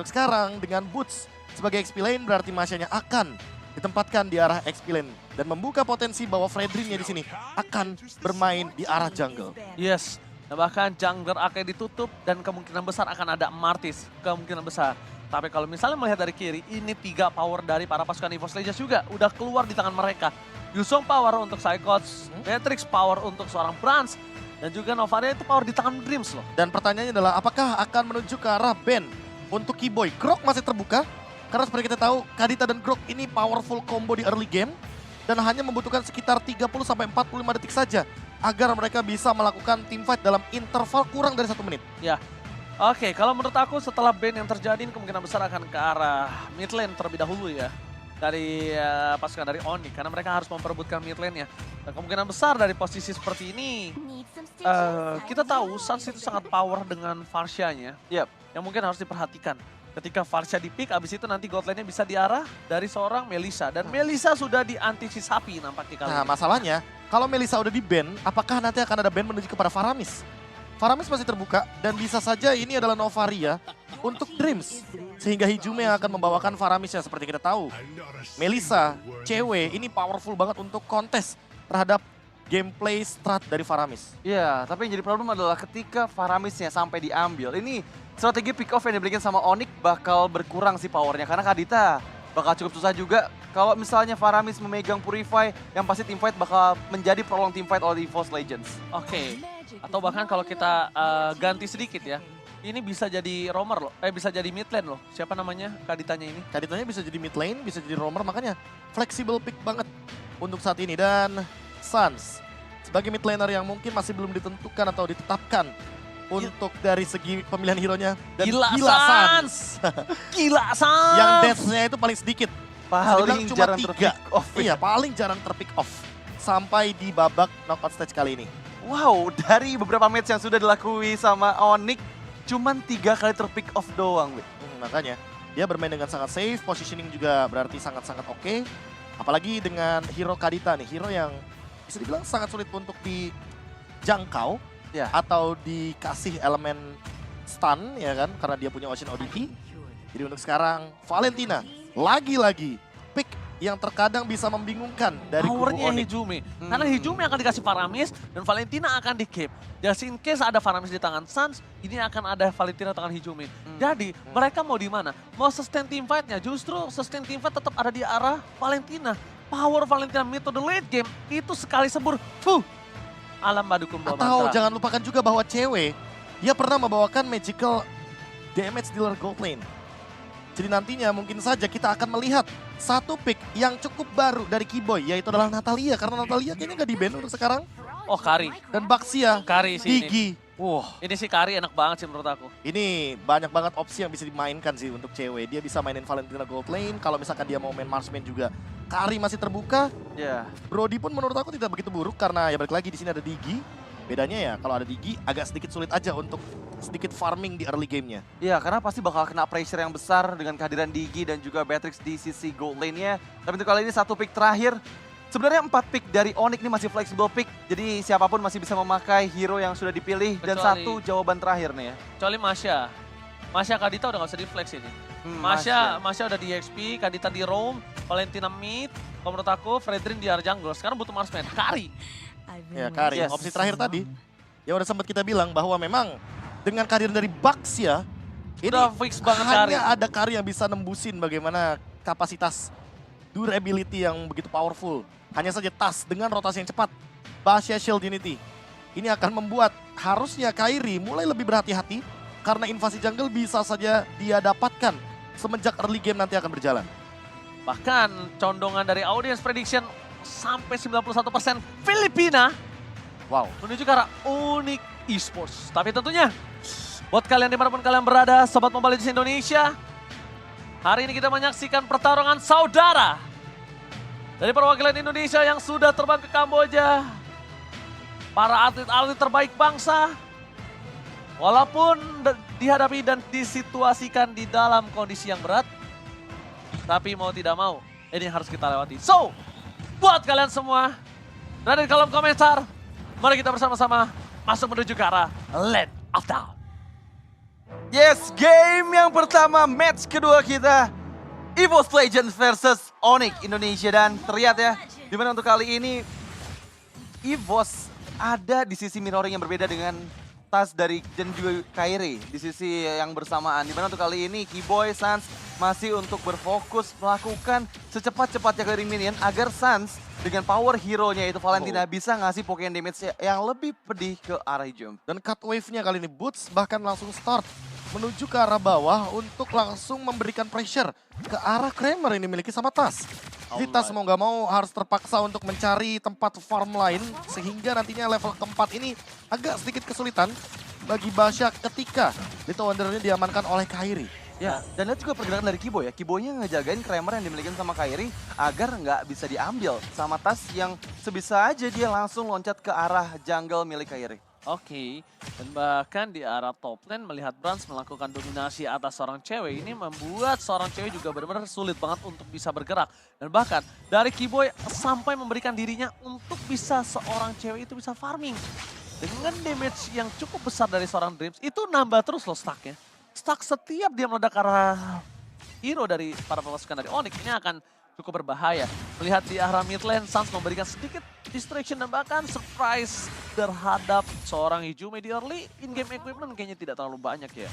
Untuk sekarang dengan Boots sebagai XP lane berarti Masya-nya akan ditempatkan di arah XP lane dan membuka potensi bahwa Fredrin-nya di sini akan bermain di arah jungle. Yes, dan bahkan jungler akan ditutup dan kemungkinan besar akan ada Martis, kemungkinan besar. Tapi kalau misalnya melihat dari kiri, ini 3 power dari para pasukan EVOS Legends juga udah keluar di tangan mereka. Yusong power untuk Psychots, Matrix power untuk seorang Brans, dan juga Novaria itu power di tangan Dreams loh. Dan pertanyaannya adalah apakah akan menuju ke arah ban untuk Keyboy? Grok masih terbuka karena seperti kita tahu Kadita dan Grok ini powerful combo di early game dan hanya membutuhkan sekitar 30-45 detik saja agar mereka bisa melakukan teamfight dalam interval kurang dari 1 menit. Ya, oke, kalau menurut aku setelah ban yang terjadi kemungkinan besar akan ke arah mid lane terlebih dahulu ya. Dari pasukan dari Onyx, karena mereka harus memperebutkan mid lane-nya. Dan kemungkinan besar dari posisi seperti ini, kita tahu Suns itu sangat power dengan Varsha-nya. Yang mungkin harus diperhatikan. Ketika Varsha di-pick, abis itu nanti god lane-nya bisa diarah dari seorang Melissa. Dan Melissa sudah diantisipasi nampaknya kali Nah ini. masalahnya, kalau Melissa udah di-ban, apakah nanti akan ada ban menuju kepada Faramis? Faramis masih terbuka dan bisa saja ini adalah Novaria untuk Dreams. Sehingga Hijume yang akan membawakan Faramis ya seperti kita tahu. Melissa, cewek, ini powerful banget untuk kontes terhadap gameplay strat dari Faramis. Iya, tapi yang jadi problem adalah ketika Faramisnya sampai diambil, ini strategi pick off yang diberikan sama Onyx bakal berkurang sih powernya. Karena Kadita bakal cukup susah juga. Kalau misalnya Faramis memegang Purify, yang pasti teamfight bakal menjadi prolong teamfight oleh EVOS Legends. Oke, atau bahkan kalau kita ganti sedikit ya. Ini bisa jadi roamer loh, bisa jadi mid lane loh. Siapa namanya Kaditanya ini? Kaditanya bisa jadi mid lane, bisa jadi roamer, makanya flexible pick banget untuk saat ini. Dan Suns sebagai mid laner yang mungkin masih belum ditentukan atau ditetapkan untuk dari segi pemilihan hero-nya. Dan Gila Suns! Gila Suns! Yang death-nya itu paling sedikit. Paling Cuma jarang 3. terpick off. Iya, paling jarang terpick off. Sampai di babak knockout stage kali ini. Wow, dari beberapa match yang sudah dilakui sama Onyx, cuman 3 kali terpick off doang. Makanya dia bermain dengan sangat safe, positioning juga berarti sangat-sangat oke. Apalagi dengan hero Kadita nih, hero yang bisa dibilang sangat sulit untuk dijangkau Ya. atau dikasih elemen stun ya kan, karena dia punya Ocean Oddity. Jadi untuk sekarang Valentina lagi-lagi pick yang terkadang bisa membingungkan dari kubu Powernya Onyx. Hijume. Karena Hijume akan dikasih Faramis dan Valentina akan di-keep. Just in case ada Faramis di tangan Suns, ini akan ada Valentina di tangan Hijume. Jadi mereka mau di mana? Mau sustain teamfight-nya? Justru sustain teamfight tetap ada di arah Valentina. Power Valentina mid to the late game itu sekali sebur. Alam Badukum bawa Atau mantra. jangan lupakan juga bahwa cewek, dia pernah membawakan magical damage dealer gold lane. Jadi nantinya mungkin saja kita akan melihat satu pick yang cukup baru dari Keyboy, yaitu adalah Natalia. Karena Natalia kayaknya nggak di-ban untuk sekarang. Oh Kari. Dan Baxia, Kari sih ini. Digi. Wah, Ini sih Kari enak banget sih menurut aku. Ini banyak banget opsi yang bisa dimainkan sih untuk cewek. Dia bisa mainin Valentina gold lane, kalau misalkan dia mau main marksman juga. Kari masih terbuka, ya. Brody pun menurut aku tidak begitu buruk karena ya balik lagi di sini ada Digi. Bedanya ya kalau ada Digi agak sedikit sulit aja untuk sedikit farming di early game-nya. Iya, karena pasti bakal kena pressure yang besar dengan kehadiran Digi dan juga Beatrix di sisi gold lane-nya. Tapi untuk kali ini satu pick terakhir. Sebenarnya 4 pick dari Onyx ini masih flexible pick. Jadi siapapun masih bisa memakai hero yang sudah dipilih. Dan Kecuali- satu jawaban terakhir nih ya. Kecuali Masya. Masya Kadita udah gak usah di flex ini. Masya udah di XP, Kadita di roam, Valentina mid. Kalau menurut aku, Fredrin di arah jungle. Sekarang butuh marksman. Kari. Ya Kari, Yes. opsi terakhir tadi. Ya udah sempat kita bilang bahwa memang dengan kehadiran dari Baxia, ini Udah fix banget Kari. hanya ada Kari yang bisa nembusin bagaimana kapasitas durability yang begitu powerful. Hanya saja tas dengan rotasi yang cepat, Baxia Shield Unity. Ini akan membuat harusnya Kairi mulai lebih berhati-hati karena invasi jungle bisa saja dia dapatkan semenjak early game nanti akan berjalan. Bahkan condongan dari audience prediction sampai 91% Filipina Wow. menuju ke arah Onyx Esports. Tapi tentunya buat kalian dimanapun kalian berada, Sobat Mobile Legends Indonesia, hari ini kita menyaksikan pertarungan saudara dari perwakilan Indonesia yang sudah terbang ke Kamboja. Para atlet-atlet terbaik bangsa, walaupun dihadapi dan disituasikan di dalam kondisi yang berat, tapi mau tidak mau, ini yang harus kita lewati. So, buat kalian semua, berada di kolom komentar, mari kita bersama-sama masuk menuju ke arah Land of Dawn. Yes, game yang pertama, match kedua kita. EVOS Legends versus Onyx Indonesia. Dan terlihat ya, dimana untuk kali ini EVOS ada di sisi mirroring yang berbeda dengan Tas dari dan juga Kairi di sisi yang bersamaan. Dimana untuk kali ini Keyboy, Sans masih untuk berfokus melakukan secepat-cepatnya clearing minion agar Sans dengan power hero-nya yaitu Valentina bisa ngasih Pokémon damage yang lebih pedih ke arah Jump. Dan cut wave-nya kali ini Boots bahkan langsung start menuju ke arah bawah untuk langsung memberikan pressure ke arah Kramer yang dimiliki sama Tas. Jadi Tas mau nggak mau harus terpaksa untuk mencari tempat farm lain sehingga nantinya level keempat ini agak sedikit kesulitan bagi Basha ketika Little Wonder ini diamankan oleh Kairi. Ya, dan lihat juga pergerakan dari Keyboy ya. Keyboy-nya ngejagain Kramer yang dimiliki sama Kairi agar nggak bisa diambil sama Tas yang sebisa aja dia langsung loncat ke arah jungle milik Kairi. Oke, dan bahkan di arah top lane melihat Brans melakukan dominasi atas seorang cewek ini membuat seorang cewek juga benar-benar sulit banget untuk bisa bergerak. Dan bahkan dari Keyboy sampai memberikan dirinya untuk bisa seorang cewek itu bisa farming. Dengan damage yang cukup besar dari seorang Dreams, itu nambah terus loh stacknya. Stack setiap dia meledak ke arah hero dari para pasukan dari Onyx ini akan cukup berbahaya. Melihat di arah mid lane, Sans memberikan sedikit distraction dan bahkan surprise terhadap seorang Hijume di early in-game equipment kayaknya tidak terlalu banyak ya.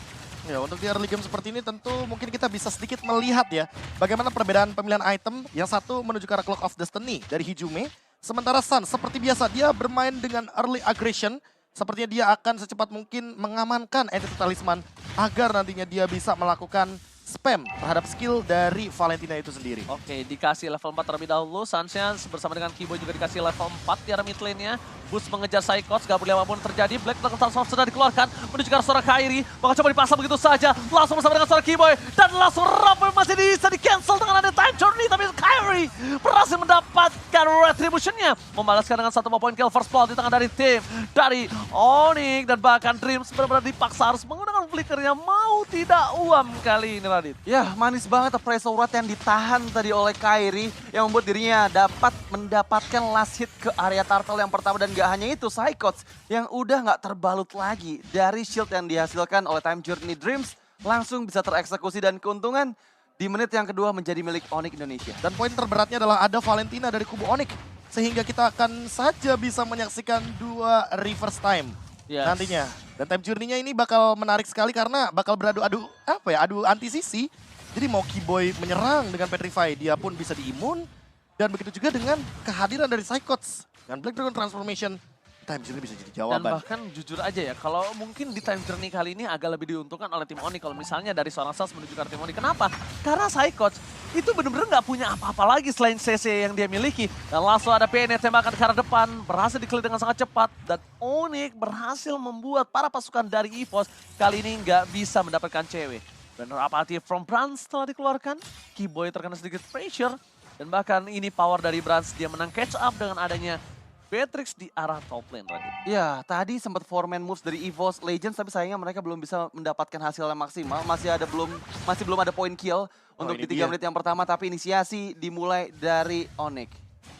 Ya, untuk di early game seperti ini tentu mungkin kita bisa sedikit melihat ya bagaimana perbedaan pemilihan item. Yang satu menuju ke arah Clock of Destiny dari Hijume. Sementara Sans seperti biasa dia bermain dengan early aggression. Sepertinya dia akan secepat mungkin mengamankan entity talisman agar nantinya dia bisa melakukan spam terhadap skill dari Valentina itu sendiri. Oke, dikasih level 4 terlebih dahulu. Sansnya bersama dengan Keyboy juga dikasih level 4 di arah mid lane-nya. Boost mengejar Psychots, gak boleh apapun terjadi. Black Dragon Transform sudah dikeluarkan menuju ke arah seorang Kairi. Bakal coba dipasang begitu saja. Langsung bersama dengan seorang Keyboy. Dan langsung Rapper masih bisa di-cancel dengan ada time journey. Tapi Kairi berhasil mendapatkan retribution-nya. Membalaskan dengan 1 poin kill first blood di tangan dari tim. Dari Onyx dan bahkan Dreams benar-benar dipaksa harus menggunakan flickernya. Mau tidak uam kali ini Radit. Ya, manis banget appraisal rate yang ditahan tadi oleh Kairi yang membuat dirinya dapat mendapatkan last hit ke area turtle yang pertama. Dan gak hanya itu, Psychots yang udah gak terbalut lagi dari shield yang dihasilkan oleh Time Journey Dreams langsung bisa tereksekusi dan keuntungan di menit yang kedua menjadi milik Onyx Indonesia. Dan poin terberatnya adalah ada Valentina dari kubu Onyx. Sehingga kita akan saja bisa menyaksikan 2 reverse time nantinya. Dan time journey-nya ini bakal menarik sekali karena bakal beradu adu anti-sisi. Jadi mau Keyboy menyerang dengan Petrify, dia pun bisa diimun. Dan begitu juga dengan kehadiran dari Psychots. Dengan Black Dragon Transformation, time journey bisa jadi jawaban. Dan bahkan jujur aja ya, kalau mungkin di time journey kali ini agak lebih diuntungkan oleh tim Onyx. Kalau misalnya dari seorang Sans menuju ke tim Onyx. Kenapa? Karena Psychots itu benar-benar nggak punya apa-apa lagi selain CC yang dia miliki. Dan langsung ada PN tembakan ke arah depan, berhasil di-clear dengan sangat cepat. Dan Onyx berhasil membuat para pasukan dari EVOS kali ini nggak bisa mendapatkan cewek. Dan Rapati from Brans setelah dikeluarkan, Keyboy terkena sedikit pressure. Dan bahkan ini power dari Brans, dia menang catch up dengan adanya Beatrix di arah top lane Radit. Ya, tadi sempat 4-man moves dari EVOS Legends tapi sayangnya mereka belum bisa mendapatkan hasil yang maksimal. Masih belum ada point kill untuk di 3 menit yang pertama, tapi inisiasi dimulai dari Onyx.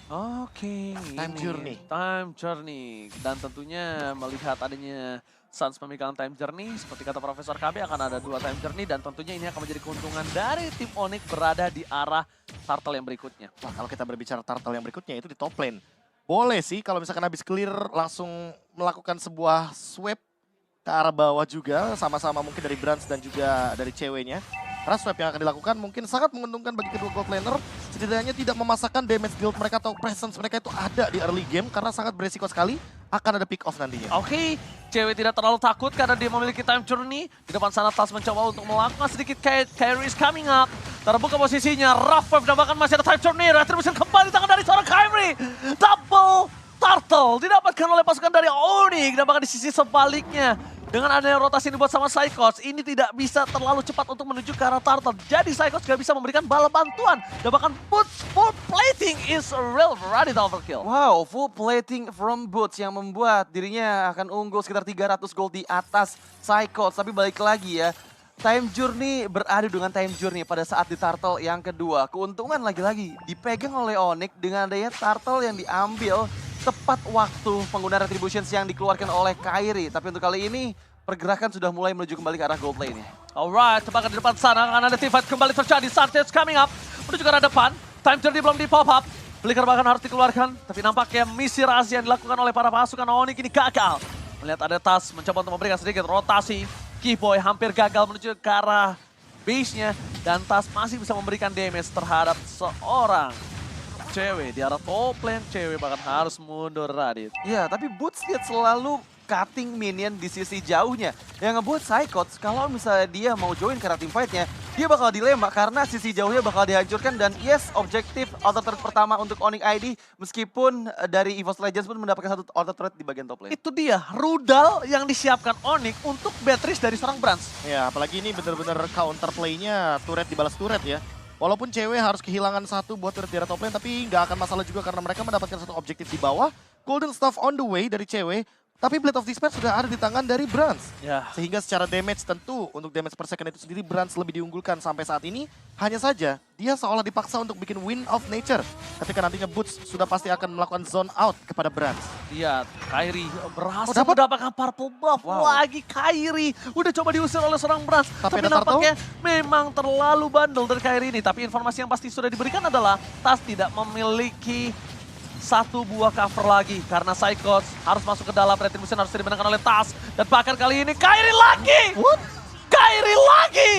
Oke, Time journey. Time journey. Dan tentunya melihat adanya Sans memegang time journey, seperti kata Profesor KB akan ada 2 time journey dan tentunya ini akan menjadi keuntungan dari tim Onyx berada di arah turtle yang berikutnya. Wah, kalau kita berbicara turtle yang berikutnya itu di top lane. Boleh sih kalau misalkan habis clear langsung melakukan sebuah sweep ke arah bawah juga. Sama-sama mungkin dari Brans dan juga dari ceweknya. Karena sweep yang akan dilakukan mungkin sangat menguntungkan bagi kedua gold laner. Setidaknya tidak memasakkan damage guild mereka atau presence mereka itu ada di early game. Karena sangat beresiko sekali akan ada pick off nantinya. Oke, cewek tidak terlalu takut karena dia memiliki time journey. Di depan sana Tas mencoba untuk melakukan sedikit Kairi is coming up. Terbuka posisinya, Rough Wave dan bahkan masih ada time journey. Retribution kembali tangan dari seorang Kairi. Double turtle didapatkan oleh pasukan dari Onyx dan bahkan di sisi sebaliknya. Dengan adanya rotasi yang dibuat sama Psychots, ini tidak bisa terlalu cepat untuk menuju ke arah turtle. Jadi Psychots gak bisa memberikan bala bantuan. Dan bahkan Boots full plating is a real variety overkill. Wow, full plating from Boots yang membuat dirinya akan unggul sekitar 300 gold di atas Psychots. Tapi balik lagi ya, Time Journey beradu dengan Time Journey pada saat di turtle yang kedua. Keuntungan lagi-lagi dipegang oleh Onyx dengan adanya turtle yang diambil tepat waktu pengguna retributions yang dikeluarkan oleh Kairi. Tapi untuk kali ini pergerakan sudah mulai menuju kembali ke arah gold lane-nya. Alright, tebakan di depan sana akan ada team fight kembali terjadi. Sanchez coming up menuju ke arah depan. Time journey belum di pop up. Flicker bahkan harus dikeluarkan, tapi nampaknya misi rahasia yang dilakukan oleh para pasukan Onyx ini gagal. Melihat ada Tas mencoba untuk memberikan sedikit rotasi. Keyboy hampir gagal menuju ke arah base-nya. Dan Tas masih bisa memberikan damage terhadap seorang cewek di arah top lane. Cewek bahkan harus mundur, Radit. Iya, tapi Boots dia selalu cutting minion di sisi jauhnya. Yang ngebuat Psychots kalau misalnya dia mau join ke arah team fight-nya, dia bakal dilema karena sisi jauhnya bakal dihancurkan. Dan yes, objektif auto turret pertama untuk Onyx ID meskipun dari EVOS Legends pun mendapatkan satu auto turret di bagian top lane. Itu dia, rudal yang disiapkan Onyx untuk Beatrice dari seorang Brands. Ya, apalagi ini bener-bener counter play-nya turret dibalas turret ya. Walaupun cewek harus kehilangan satu buat turret di arah top lane, tapi nggak akan masalah juga karena mereka mendapatkan satu objektif di bawah. Golden Staff on the way dari cewek, tapi Blade of Despair sudah ada di tangan dari Brands. Ya. Sehingga secara damage tentu untuk damage per second itu sendiri Brands lebih diunggulkan sampai saat ini. Hanya saja dia seolah dipaksa untuk bikin Wind of Nature. Ketika nantinya Boots sudah pasti akan melakukan zone out kepada Brands. Lihat, Kairi berhasil dapat? mendapatkan purple buff. Wow. Lagi Kairi udah coba diusir oleh seorang Brands. Tapi Tapi ada nampaknya memang terlalu bandel dari Kairi ini. Tapi informasi yang pasti sudah diberikan adalah Tas tidak memiliki satu buah cover lagi. Karena Psychots harus masuk ke dalam. Retribution harus dimenangkan oleh Tas. Dan bahkan kali ini Kairi lagi! What? Kairi lagi!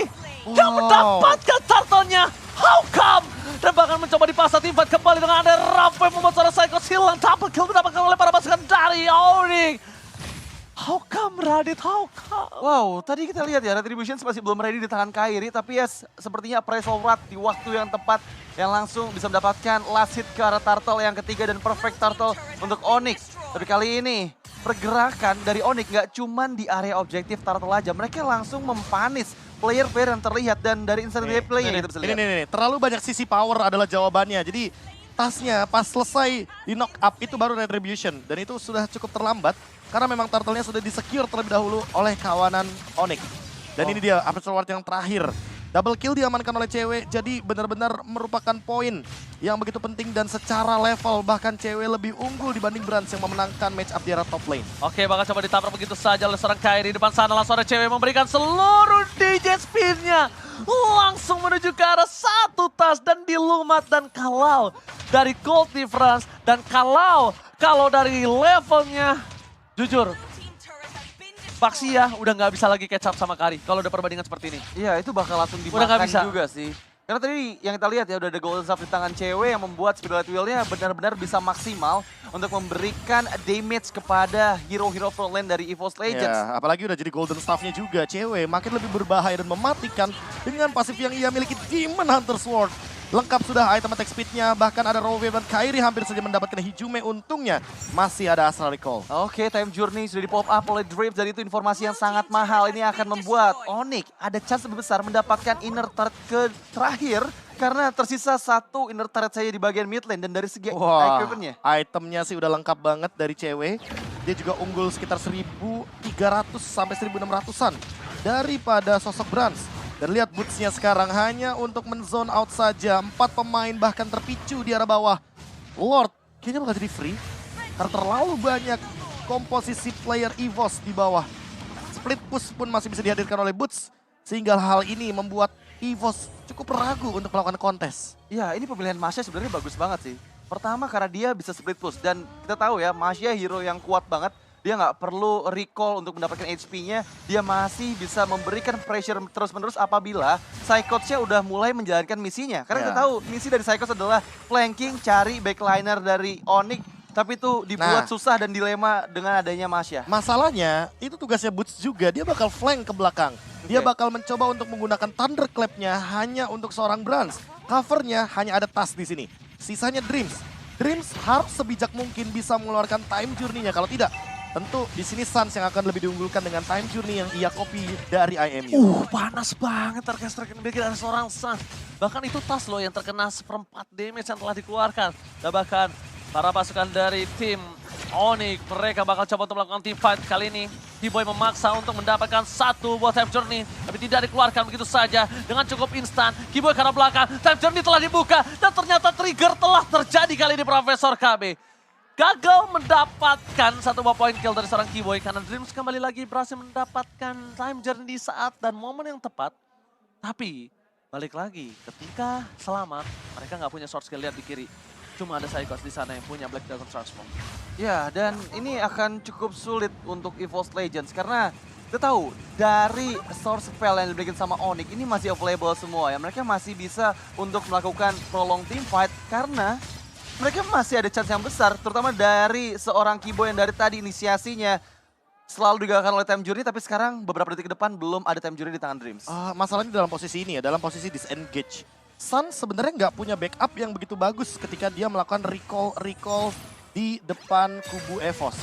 Yang Wow. mendapatkan turtle-nya. How come? Dan bahkan mencoba dipaksa tim fight kembali dengan ada Rafael membuat suara Psychots hilang. Double kill mendapatkan oleh para pasukan dari Onyx. How come, Radit? How come? Wow, tadi kita lihat ya, Retribution masih belum ready di tangan Kairi, tapi ya sepertinya appraisal Wrath di waktu yang tepat yang langsung bisa mendapatkan last hit ke arah Turtle yang ketiga dan perfect Turtle untuk Onyx. Tapi kali ini pergerakan dari Onyx nggak cuman di area objektif Turtle aja, mereka langsung mempanis player-player yang terlihat dan dari instant gameplay-nya kita bisa lihat. Ini, terlalu banyak sisi power adalah jawabannya. Jadi tasnya pas selesai di knock up itu baru Retribution. Dan itu sudah cukup terlambat karena memang turtle-nya sudah di-secure terlebih dahulu oleh kawanan Onyx. Dan ini dia Aperture Ward yang terakhir. Double kill diamankan oleh cewek, jadi benar-benar merupakan poin yang begitu penting dan secara level bahkan cewek lebih unggul dibanding Brands yang memenangkan match up di arah top lane. Oke, bakal coba ditabrak begitu saja oleh seorang Kairi. Di depan sana langsung ada cewek memberikan seluruh DJ spin-nya. Langsung menuju ke arah satu Tas dan dilumat. Dan kalau dari gold difference dan kalau dari levelnya, jujur, Baxia udah nggak bisa lagi catch up sama Kari kalau udah perbandingan seperti ini. Iya, itu bakal langsung Udah nggak dimakan bisa. juga sih. Karena tadi yang kita lihat ya udah ada golden staff di tangan cewek yang membuat Spirit Wheel-nya benar-benar bisa maksimal untuk memberikan damage kepada hero-hero frontline dari EVOS Legends. Ya, apalagi udah jadi golden staff-nya juga, cewek makin lebih berbahaya dan mematikan dengan pasif yang ia miliki, Demon Hunter Sword. Lengkap sudah item attack speed-nya, bahkan ada Raw Wave dan Kairi hampir saja mendapatkan Hijume, untungnya masih ada Astral Recall. Oke, time journey sudah di pop up oleh Drapes dan itu informasi yang sangat mahal. Ini akan membuat Onyx ada chance lebih besar mendapatkan inner turret ke terakhir karena tersisa satu inner turret saja di bagian mid lane dan dari segi equipment-nya. Itemnya sih udah lengkap banget dari cewek. Dia juga unggul sekitar 1.300 sampai 1.600-an daripada sosok Brands. Dan lihat boots-nya sekarang hanya untuk men-zone out saja. 4 pemain bahkan terpicu di arah bawah. Lord kayaknya bakal jadi free. Karena terlalu banyak komposisi player EVOS di bawah. Split push pun masih bisa dihadirkan oleh Boots. Sehingga hal ini membuat EVOS cukup ragu untuk melakukan kontes. Ya, ini pemilihan Masya sebenarnya bagus banget sih. Pertama karena dia bisa split push dan kita tahu ya Masya hero yang kuat banget. Dia nggak perlu recall untuk mendapatkan HP-nya. Dia masih bisa memberikan pressure terus-menerus apabila Psychots-nya udah mulai menjalankan misinya. Karena kita tahu misi dari Psychots adalah flanking, cari backliner dari Onyx. Tapi itu dibuat susah dan dilema dengan adanya Masya. Masalahnya itu tugasnya Boots juga. Dia bakal flank ke belakang. Dia bakal mencoba untuk menggunakan Thunderclap-nya hanya untuk seorang Brands. Cover-nya hanya ada Tas di sini. Sisanya Dreams. Dreams harus sebijak mungkin bisa mengeluarkan time journey-nya. Kalau tidak, tentu di sini Suns yang akan lebih diunggulkan dengan time journey yang ia copy dari IMU. Panas banget orkestra yang bikin ada seorang Suns. Bahkan itu Tas loh yang terkena seperempat damage yang telah dikeluarkan. Dan bahkan para pasukan dari tim Onyx, mereka bakal coba untuk melakukan team fight kali ini. Keyboy memaksa untuk mendapatkan satu buat time journey, tapi tidak dikeluarkan begitu saja dengan cukup instan. Keyboy ke arah belakang, time journey telah dibuka dan ternyata trigger telah terjadi kali ini Profesor KB. gagal mendapatkan satu buah poin kill dari seorang Keyboy karena Dreams kembali lagi berhasil mendapatkan time journey di saat dan momen yang tepat. Tapi balik lagi ketika selamat mereka nggak punya short skill, lihat di kiri. Cuma ada Psychos di sana yang punya Black Dragon Transform. Ya, dan ini akan cukup sulit untuk EVOS Legends karena kita tahu dari source spell yang diberikan sama Onyx ini masih available semua ya. Mereka masih bisa untuk melakukan prolong team fight karena mereka masih ada chance yang besar, terutama dari seorang Keyboy yang dari tadi inisiasinya selalu digagalkan oleh time journey, tapi sekarang beberapa detik ke depan belum ada time journey di tangan Dreams. Masalahnya dalam posisi ini ya, dalam posisi disengage. Sun sebenarnya nggak punya backup yang begitu bagus ketika dia melakukan recall di depan kubu EVOS.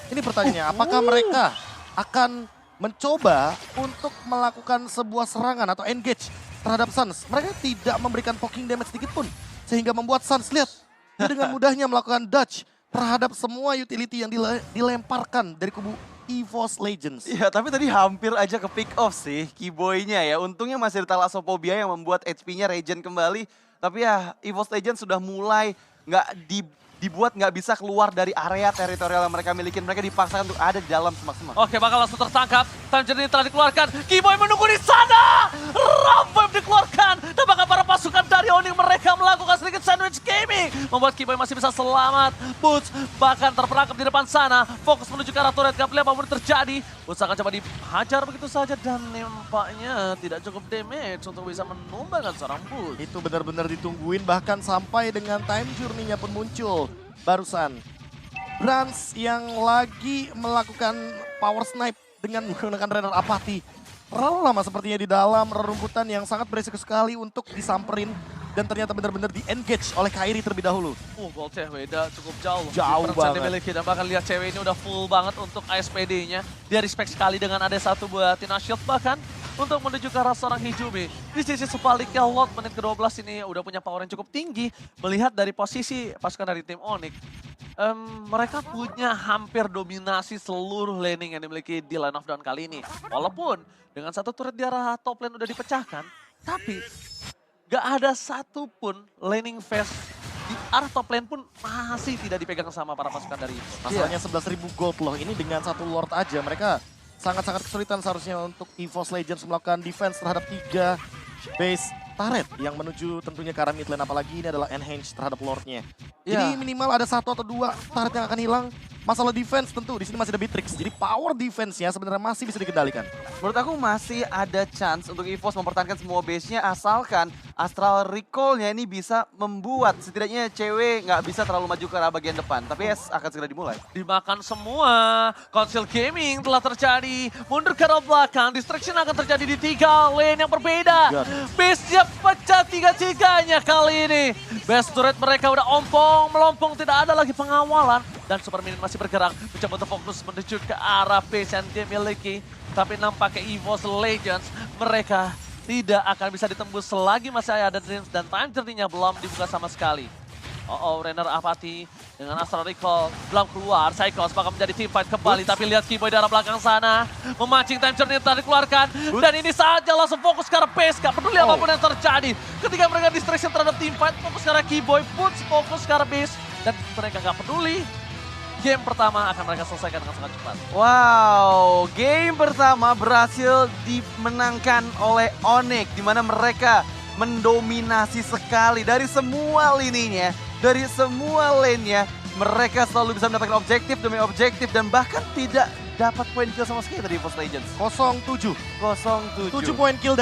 Ini pertanyaannya, apakah mereka akan mencoba untuk melakukan sebuah serangan atau engage terhadap Suns? Mereka tidak memberikan poking damage sedikit pun, sehingga membuat Suns lihat dia dengan mudahnya melakukan dodge terhadap semua utility yang dilemparkan dari kubu EVOS Legends. Iya, tapi tadi hampir aja ke pick off sih Keyboy-nya ya. Untungnya masih ada Thalassophobia yang membuat HP-nya regen kembali. Tapi ya EVOS Legends sudah mulai dibuat nggak bisa keluar dari area teritorial yang mereka miliki. Mereka dipaksakan untuk ada di dalam semak-semak. Oke, bakal langsung tertangkap. Time journey telah dikeluarkan. Keyboy menunggu di sana. Rampam dikeluarkan. Dan bahkan para pasukan dari Onyx mereka melakukan sedikit sandwich gaming. Membuat Keyboy masih bisa selamat. Boots bahkan terperangkap di depan sana. Fokus menuju ke arah turret. Gak boleh apapun terjadi. Boots akan coba dihajar begitu saja. Dan nampaknya tidak cukup damage untuk bisa menumbangkan seorang Boots. Itu benar-benar ditungguin bahkan sampai dengan time journey-nya pun muncul. Barusan Brans yang lagi melakukan power snipe dengan menggunakan Renner Apathy. Terlalu lama sepertinya di dalam rerumputan yang sangat berisiko sekali untuk disamperin. Dan ternyata benar-benar di-engage oleh Kairi terlebih dahulu. Boltnya beda cukup jauh. Jauh Difference yang banget. dimiliki. Dan bahkan lihat cewek ini udah full banget untuk ASPD-nya. Dia respect sekali dengan ada satu buah Tina Shield bahkan. Untuk menuju ke arah seorang Hijumi. Di sisi sebaliknya Lot menit ke-12 ini udah punya power yang cukup tinggi. Melihat dari posisi pasukan dari tim Onyx. Mereka punya hampir dominasi seluruh laning yang dimiliki di line of down kali ini. Walaupun dengan satu turret di arah top lane udah dipecahkan. Tapi gak ada satupun laning phase di arah top lane pun masih tidak dipegang sama para pasukan dari itu. Masalahnya 11.000 gold loh. Ini dengan satu Lord aja mereka sangat-sangat kesulitan seharusnya untuk EVOS Legends melakukan defense terhadap 3 base turret yang menuju tentunya ke arah mid lane. Apalagi ini adalah enhance terhadap Lordnya. Jadi minimal ada 1 atau 2 turret yang akan hilang. Masalah defense tentu di sini masih ada Beatrix. Jadi power defense-nya sebenarnya masih bisa dikendalikan. Menurut aku masih ada chance untuk EVOS mempertahankan semua base-nya asalkan Astral Recall-nya ini bisa membuat setidaknya cewek nggak bisa terlalu maju ke arah bagian depan. Tapi akan segera dimulai. Dimakan semua. Council Gaming telah terjadi. Mundur ke arah belakang. Distraction akan terjadi di 3 lane yang berbeda. Base-nya pecah 3-3-nya kali ini. Base turret mereka udah ompong, melompong. Tidak ada lagi pengawalan. Dan Super Minion masih bergerak. Mencoba untuk fokus menuju ke arah base yang dia miliki. Tapi nampaknya EVOS Legends mereka tidak akan bisa ditembus selagi masih ada Dreams. Dan time journey-nya belum dibuka sama sekali. Renner Apathy dengan Astral Recall belum keluar. Psychos bakal menjadi team fight kembali. Tapi lihat Keyboy dari arah belakang sana. Memancing time journey yang telah dikeluarkan. Dan ini saja langsung fokus ke arah base. Gak peduli apapun yang terjadi. Ketika mereka distraction terhadap team fight. Fokus ke arah Keyboy. Boots fokus ke arah base. Dan mereka gak peduli. Game pertama akan mereka selesaikan dengan sangat cepat. Wow, game pertama berhasil dimenangkan oleh Onyx. Di mana mereka mendominasi sekali dari semua lininya. Dari semua lane-nya, mereka selalu bisa mendapatkan objektif demi objektif dan bahkan tidak dapat poin kill sama sekali dari EVOS Legends. 07. 0-7. 7 poin kill